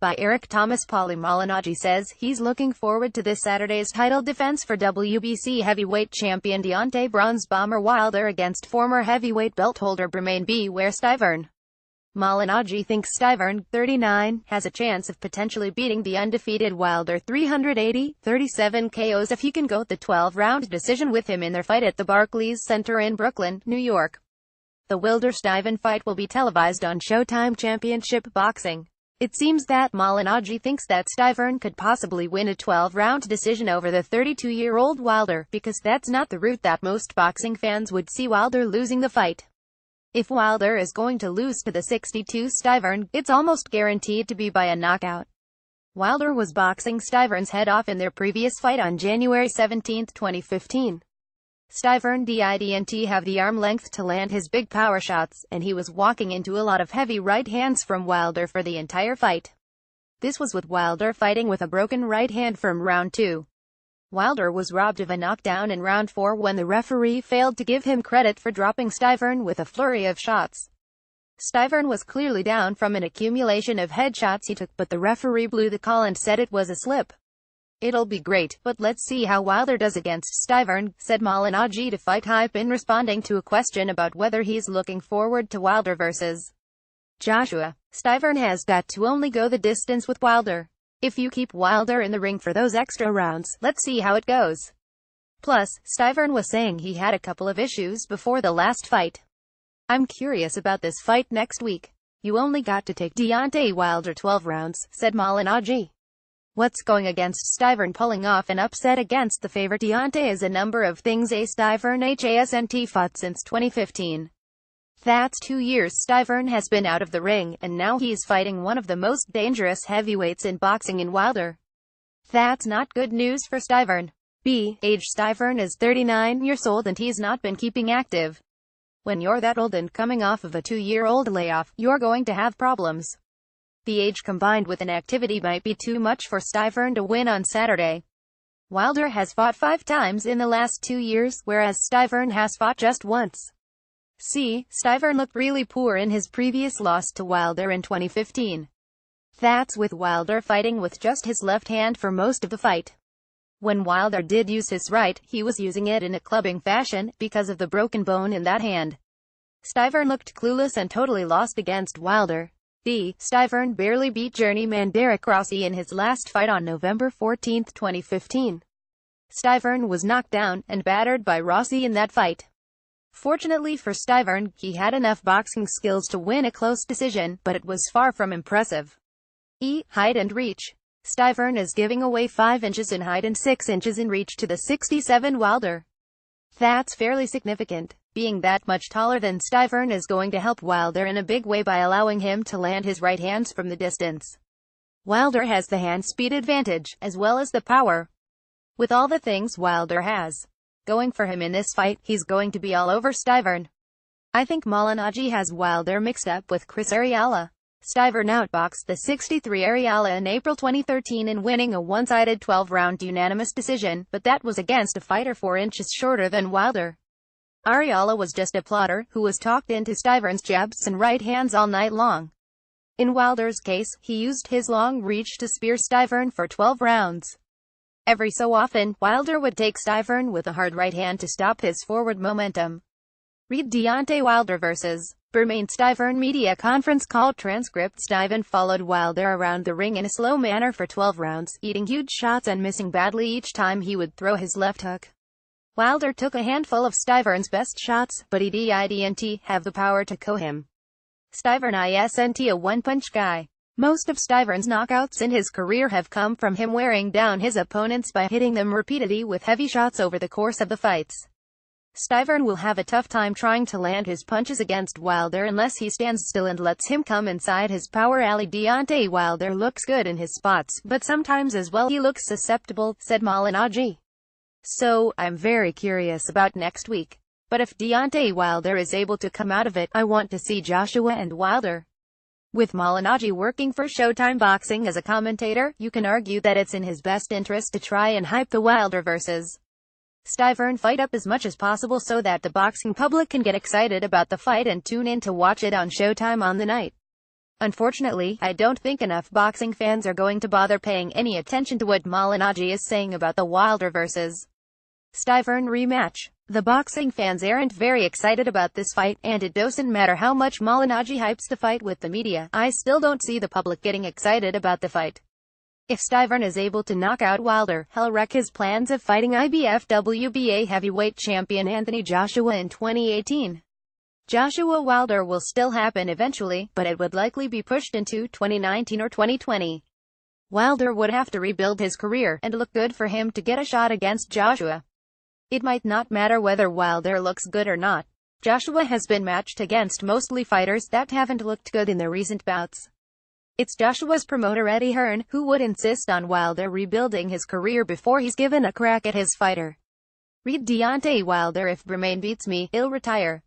by Eric Thomas Paulie Malignaggi says he's looking forward to this Saturday's title defense for WBC heavyweight champion Deontay "Bronze Bomber" Wilder against former heavyweight belt holder Bermane "Beware" Stiverne. Malignaggi thinks Stiverne, 39, has a chance of potentially beating the undefeated Wilder 337 KOs if he can go the 12-round decision with him in their fight at the Barclays Center in Brooklyn, New York. The Wilder-Stiverne fight will be televised on Showtime Championship Boxing. It seems that Malignaggi thinks that Stiverne could possibly win a 12-round decision over the 32-year-old Wilder, because that's not the route that most boxing fans would see Wilder losing the fight. If Wilder is going to lose to the 62 Stiverne, it's almost guaranteed to be by a knockout. Wilder was boxing Stiverne's head off in their previous fight on January 17, 2015. Stiverne didn't have the arm length to land his big power shots, and he was walking into a lot of heavy right hands from Wilder for the entire fight. This was with Wilder fighting with a broken right hand from round 2. Wilder was robbed of a knockdown in round 4 when the referee failed to give him credit for dropping Stiverne with a flurry of shots. Stiverne was clearly down from an accumulation of headshots he took, but the referee blew the call and said it was a slip. "It'll be great, but let's see how Wilder does against Stiverne," said Malignaggi to Fight Hype in responding to a question about whether he's looking forward to Wilder vs. Joshua. "Stiverne has got to only go the distance with Wilder. If you keep Wilder in the ring for those extra rounds, let's see how it goes." Plus, Stiverne was saying he had a couple of issues before the last fight. "I'm curious about this fight next week. You only got to take Deontay Wilder 12 rounds, said Malignaggi. What's going against Stiverne pulling off an upset against the favorite Deontay is a number of things. Stiverne hasn't fought since 2015. That's 2 years Stiverne has been out of the ring, and now he's fighting one of the most dangerous heavyweights in boxing in Wilder. That's not good news for Stiverne. Stiverne is 39 years old and he's not been keeping active. When you're that old and coming off of a 2-year-old layoff, you're going to have problems. The age combined with inactivity might be too much for Stiverne to win on Saturday. Wilder has fought 5 times in the last 2 years, whereas Stiverne has fought just once. Stiverne looked really poor in his previous loss to Wilder in 2015. That's with Wilder fighting with just his left hand for most of the fight. When Wilder did use his right, he was using it in a clubbing fashion, because of the broken bone in that hand. Stiverne looked clueless and totally lost against Wilder. Stiverne barely beat journeyman Derek Rossi in his last fight on November 14, 2015. Stiverne was knocked down and battered by Rossi in that fight. Fortunately for Stiverne, he had enough boxing skills to win a close decision, but it was far from impressive. Height and reach. Stiverne is giving away 5 inches in height and 6 inches in reach to the 67 Wilder. That's fairly significant. Being that much taller than Stiverne is going to help Wilder in a big way by allowing him to land his right hands from the distance. Wilder has the hand speed advantage, as well as the power. With all the things Wilder has going for him in this fight, he's going to be all over Stiverne. I think Malignaggi has Wilder mixed up with Chris Arreola. Stiverne outboxed the 63 Arreola in April 2013 in winning a one-sided 12-round unanimous decision, but that was against a fighter 4 inches shorter than Wilder. Arreola was just a plotter, who was talked into Stiverne's jabs and right hands all night long. In Wilder's case, he used his long reach to spear Stiverne for 12 rounds. Every so often, Wilder would take Stiverne with a hard right hand to stop his forward momentum. Read Deontay Wilder vs. Bermane Stiverne media conference call transcript. Stiverne followed Wilder around the ring in a slow manner for 12 rounds, eating huge shots and missing badly each time he would throw his left hook. Wilder took a handful of Stiverne's best shots, but he didn't have the power to KO him. Stiverne isn't a one-punch guy. Most of Stiverne's knockouts in his career have come from him wearing down his opponents by hitting them repeatedly with heavy shots over the course of the fights. Stiverne will have a tough time trying to land his punches against Wilder unless he stands still and lets him come inside his power alley. Deontay Wilder looks good in his spots, but sometimes as well he looks susceptible, said Malignaggi. So, I'm very curious about next week. But if Deontay Wilder is able to come out of it, I want to see Joshua and Wilder. With Malignaggi working for Showtime Boxing as a commentator, you can argue that it's in his best interest to try and hype the Wilder vs. Stiverne fight up as much as possible so that the boxing public can get excited about the fight and tune in to watch it on Showtime on the night. Unfortunately, I don't think enough boxing fans are going to bother paying any attention to what Malignaggi is saying about the Wilder vs. Stiverne rematch. The boxing fans aren't very excited about this fight, and it doesn't matter how much Malignaggi hypes the fight with the media, I still don't see the public getting excited about the fight. If Stiverne is able to knock out Wilder, he'll wreck his plans of fighting IBF WBA heavyweight champion Anthony Joshua in 2018. Joshua Wilder will still happen eventually, but it would likely be pushed into 2019 or 2020. Wilder would have to rebuild his career, and look good for him to get a shot against Joshua. It might not matter whether Wilder looks good or not. Joshua has been matched against mostly fighters that haven't looked good in their recent bouts. It's Joshua's promoter Eddie Hearn who would insist on Wilder rebuilding his career before he's given a crack at his fighter. Read Deontay Wilder: "If Bermane beats me, he'll retire."